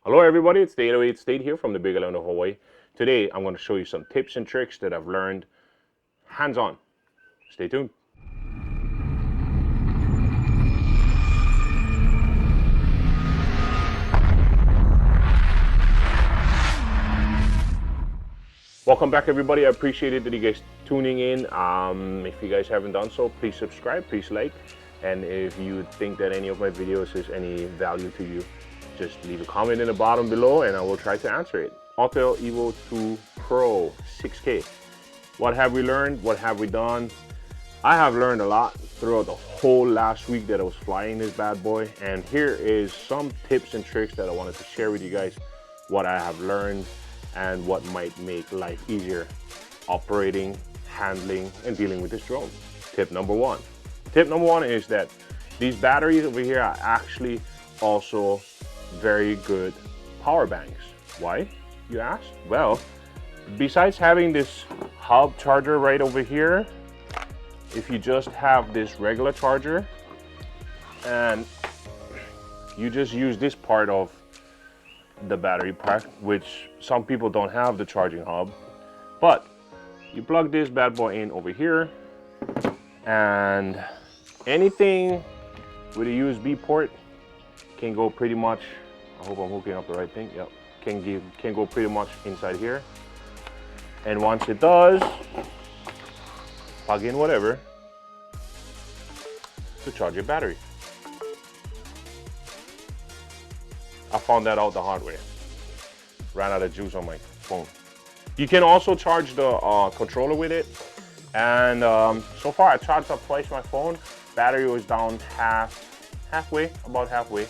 Hello everybody, it's the 808 State here from the Big Island of Hawaii. Today I'm going to show you some tips and tricks that I've learned hands-on. Stay tuned. Welcome back everybody. I appreciate it that you guys tuning in. If you guys haven't done so, please subscribe, please like, and if you think that any of my videos is any value to you, just leave a comment in the bottom below and I will try to answer it. Autel Evo II Pro 6K. What have we learned? What have we done? I have learned a lot throughout the whole last week that I was flying this bad boy, and here is some tips and tricks that I wanted to share with you guys, what I have learned and what might make life easier operating, handling, and dealing with this drone. Tip number one. Tip number one is that these batteries over here are actually also very good power banks. Why, you ask? Well, besides having this hub charger right over here, if you just have this regular charger and you just use this part of the battery pack, which some people don't have the charging hub, but you plug this bad boy in over here, and anything with a USB port can go pretty much, I hope I'm hooking up the right thing, yep, can go pretty much inside here. And once it does, plug in whatever to charge your battery. I found that out the hard way. Ran out of juice on my phone. You can also charge the controller with it. And so far I charged up twice my phone. Battery was down about halfway.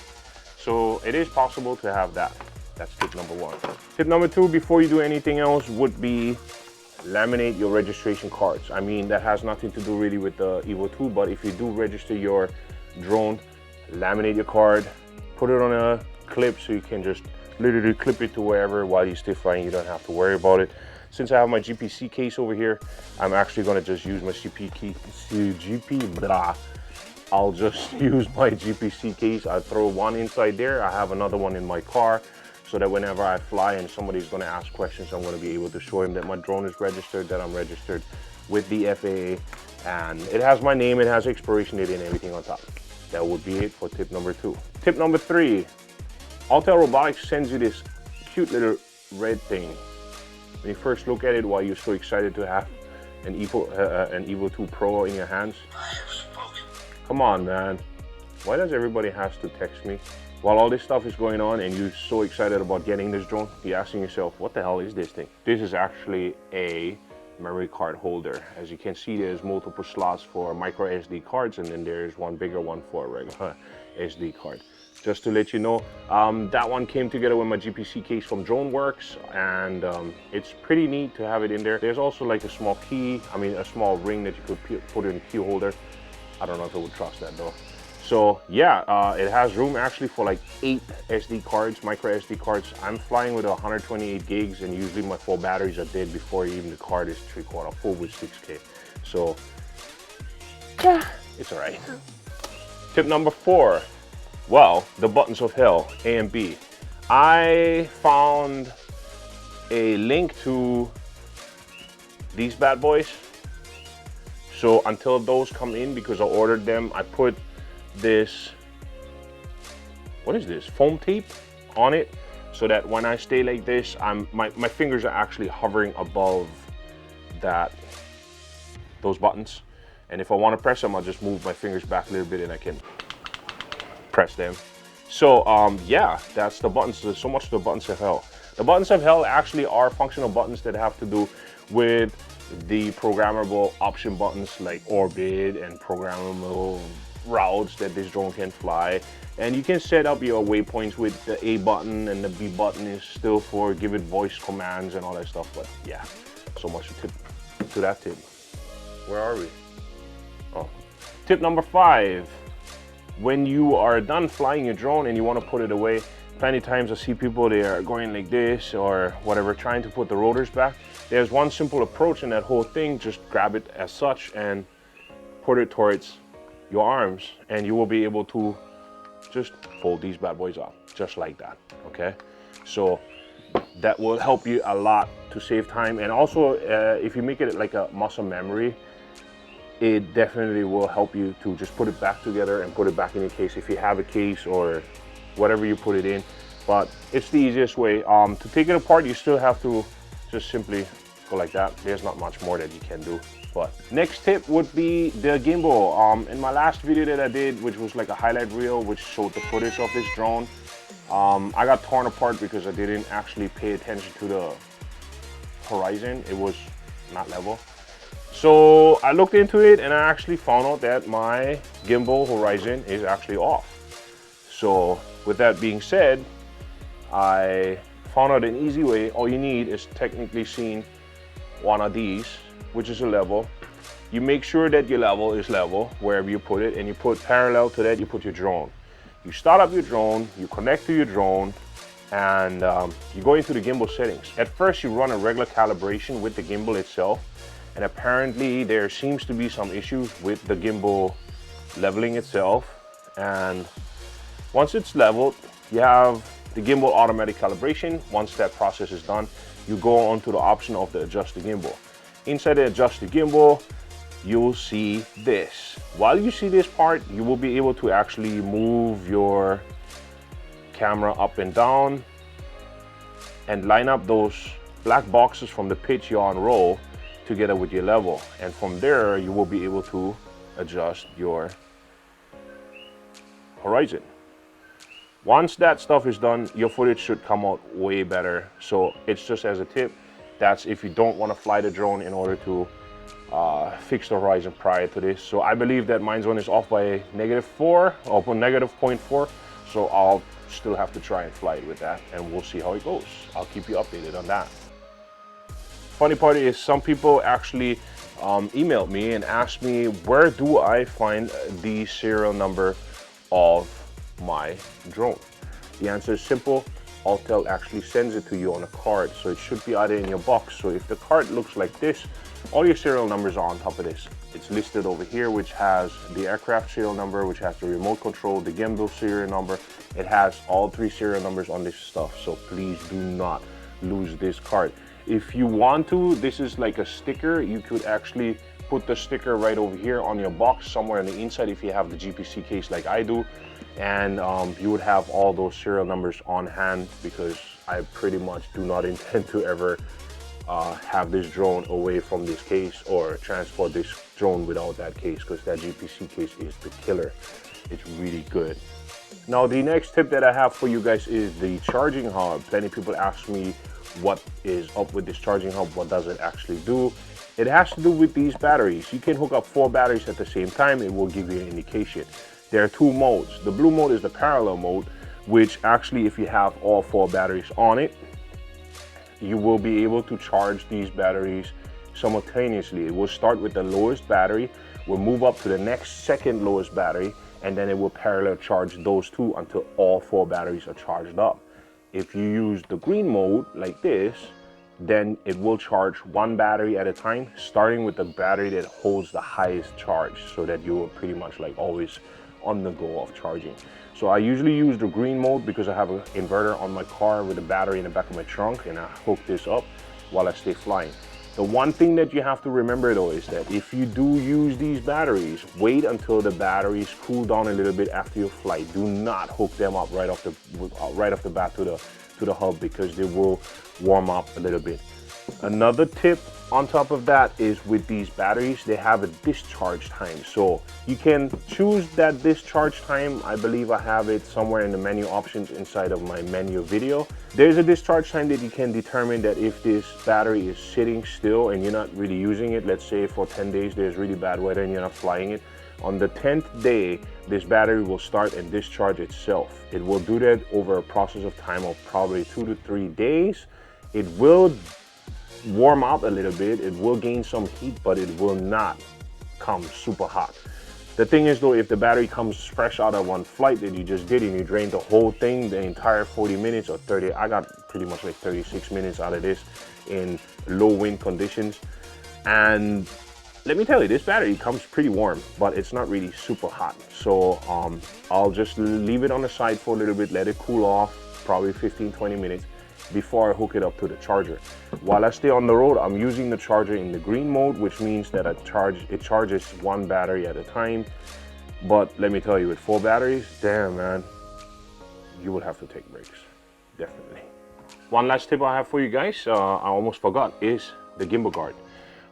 So it is possible to have that. That's tip number one. Tip number two, before you do anything else, would be laminate your registration cards. I mean, that has nothing to do really with the Evo 2, but if you do register your drone, laminate your card, put it on a clip so you can just literally clip it to wherever while you're still flying. You don't have to worry about it. Since I have my GPC case over here, I'm actually going to just use my I'll just use my GPC case. I throw one inside there. I have another one in my car so that whenever I fly and somebody's going to ask questions, I'm going to be able to show him that my drone is registered, that I'm registered with the FAA, and it has my name, it has expiration date and everything on top. That would be it for tip number two. Tip number three, Autel Robotics sends you this cute little red thing. When you first look at it, while you're so excited to have an Evo 2 Pro in your hands. Come on, man. Why does everybody have to text me? While all this stuff is going on and you're so excited about getting this drone, you're asking yourself, what the hell is this thing? This is actually a memory card holder. As you can see, there's multiple slots for micro SD cards, and then there's one bigger one for a regular SD card. Just to let you know, that one came together with my GPC case from DroneWorks, and it's pretty neat to have it in there. There's also like a small key, a small ring that you could put in a key holder. I don't know if I would trust that though. So yeah, it has room actually for like 8 SD cards, micro SD cards. I'm flying with 128 gigs, and usually my full batteries are dead before even the card is 3/4 full with 6K. So yeah, it's all right. Tip number four, well, the buttons of hell, A and B. I found a link to these bad boys. So until those come in, because I ordered them, I put this, what is this, foam tape on it, so that when I stay like this, my fingers are actually hovering above those buttons. And if I want to press them, I'll just move my fingers back a little bit and I can press them. So yeah, that's the buttons. There's so much to the buttons of hell. The buttons of hell actually are functional buttons that have to do with the programmable option buttons like orbit and programmable routes that this drone can fly. And you can set up your waypoints with the A button, and the B button is still for give it voice commands and all that stuff. But yeah, so much to that tip. Where are we? Oh, tip number five. When you are done flying your drone and you want to put it away, plenty of times I see people, they are going like this or whatever, trying to put the rotors back. There's one simple approach in that whole thing. Just grab it as such and put it towards your arms, and you will be able to just fold these bad boys off. just like that, okay? So that will help you a lot to save time. And also, if you make it like a muscle memory, it definitely will help you to just put it back together and put it back in your case if you have a case or whatever you put it in. But it's the easiest way. To take it apart, you still have to just simply go like that. There's not much more that you can do. But next tip would be the gimbal. In my last video that I did, which was like a highlight reel, which showed the footage of this drone, I got torn apart because I didn't actually pay attention to the horizon. It was not level. So I looked into it and I actually found out that my gimbal horizon is actually off. So with that being said, I found out an easy way. All you need is technically seen one of these, which is a level. You make sure that your level is level wherever you put it, and you put parallel to that, you put your drone. You start up your drone, you connect to your drone, and you go into the gimbal settings. At first you run a regular calibration with the gimbal itself, and apparently there seems to be some issues with the gimbal leveling itself. And once it's leveled, you have the gimbal automatic calibration. Once that process is done, you go on to the option of the adjust the gimbal. Inside the adjust the gimbal, you'll see this. While you see this part, you will be able to actually move your camera up and down and line up those black boxes from the pitch, yaw, and roll together with your level. And from there, you will be able to adjust your horizon. Once that stuff is done, your footage should come out way better. So it's just as a tip, that's if you don't want to fly the drone in order to fix the horizon prior to this. So I believe that mine's one is off by -4 or -0.4. So I'll still have to try and fly it with that, and we'll see how it goes. I'll keep you updated on that. Funny part is some people actually emailed me and asked me, where do I find the serial number of my drone? The answer is simple. Autel actually sends it to you on a card, so it should be either in your box. So if the card looks like this, all your serial numbers are on top of this. It's listed over here, which has the aircraft serial number, which has the remote control, the gimbal serial number. It has all 3 serial numbers on this stuff, so please do not lose this card. If you want to, this is like a sticker. You could actually put the sticker right over here on your box somewhere on the inside if you have the GPC case like I do, and you would have all those serial numbers on hand, because I pretty much do not intend to ever have this drone away from this case or transport this drone without that case, because that GPC case is the killer. It's really good. Now the next tip that I have for you guys is the charging hub. Plenty of people ask me what is up with this charging hub, what does it actually do. It has to do with these batteries. You can hook up 4 batteries at the same time. It will give you an indication. There are 2 modes. The blue mode is the parallel mode, which actually if you have all 4 batteries on it, you will be able to charge these batteries simultaneously. It will start with the lowest battery, will move up to the next second lowest battery, and then it will parallel charge those 2 until all 4 batteries are charged up. If you use the green mode like this, then it will charge 1 battery at a time, starting with the battery that holds the highest charge, so that you are pretty much like always on the go of charging. So I usually use the green mode because I have an inverter on my car with a battery in the back of my trunk, and I hook this up while I stay flying. The one thing that you have to remember though is that if you do use these batteries, wait until the batteries cool down a little bit after your flight. Do not hook them up right off the bat to the hub, because they will warm up a little bit. Another tip on top of that is with these batteries, they have a discharge time. So you can choose that discharge time. I believe I have it somewhere in the menu options inside of my menu video. There's a discharge time that you can determine that if this battery is sitting still and you're not really using it, let's say for 10 days there's really bad weather and you're not flying it, on the 10th day, this battery will start and discharge itself. It will do that over a process of time of probably 2 to 3 days. It will warm up a little bit, it will gain some heat, but it will not come super hot. The thing is though, if the battery comes fresh out of one flight that you just did and you drained the whole thing, the entire 40 minutes or 30, I got pretty much like 36 minutes out of this in low wind conditions, and let me tell you, this battery comes pretty warm, but it's not really super hot. So I'll just leave it on the side for a little bit, let it cool off, probably 15-20 minutes before I hook it up to the charger. While I stay on the road, I'm using the charger in the green mode, which means that it charges one battery at a time. But let me tell you, with 4 batteries, damn man, you will have to take breaks, definitely. One last tip I have for you guys, I almost forgot, is the Gimbal Guard.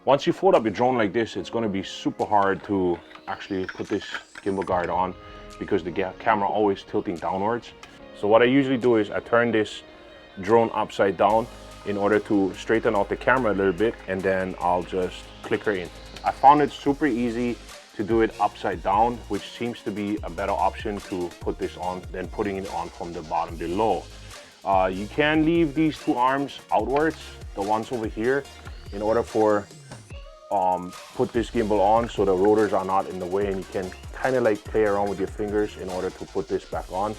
Once you fold up your drone like this, it's going to be super hard to actually put this Gimbal Guard on because the camera always tilting downwards. So what I usually do is I turn this drone upside down in order to straighten out the camera a little bit, and then I'll just click her in. I found it super easy to do it upside down, which seems to be a better option to put this on than putting it on from the bottom below. You can leave these 2 arms outwards, the ones over here, in order for put this gimbal on so the rotors are not in the way, and you can kind of like play around with your fingers in order to put this back on.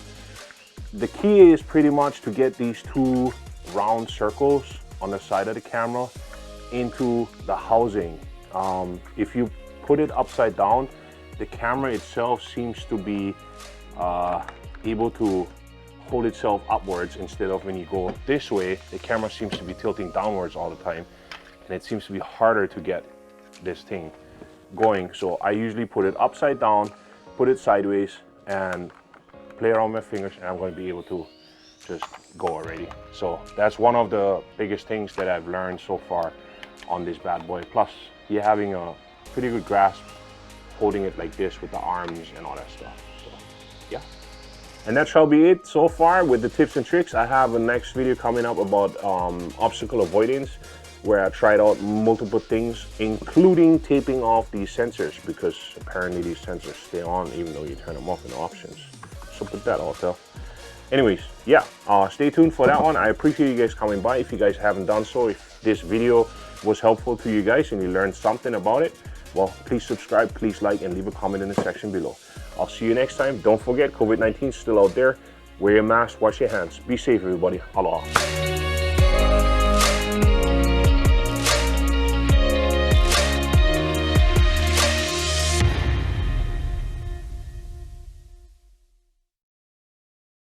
The key is pretty much to get these 2 round circles on the side of the camera into the housing. If you put it upside down, the camera itself seems to be able to hold itself upwards, instead of when you go this way, the camera seems to be tilting downwards all the time, and it seems to be harder to get this thing going. So I usually put it upside down, put it sideways, and play around with my fingers, and I'm going to be able to just go already. So that's one of the biggest things that I've learned so far on this bad boy. Plus, you're having a pretty good grasp holding it like this with the arms and all that stuff. So yeah. And that shall be it so far with the tips and tricks. I have a next video coming up about obstacle avoidance, where I tried out multiple things, including taping off these sensors, because apparently these sensors stay on even though you turn them off in the options. So put that Autel. Anyways, yeah, stay tuned for that one. I appreciate you guys coming by. If you guys haven't done so, if this video was helpful to you guys and you learned something about it, well, please subscribe, please like, and leave a comment in the section below. I'll see you next time. Don't forget, COVID-19 is still out there. Wear your mask, wash your hands. Be safe, everybody. Aloha.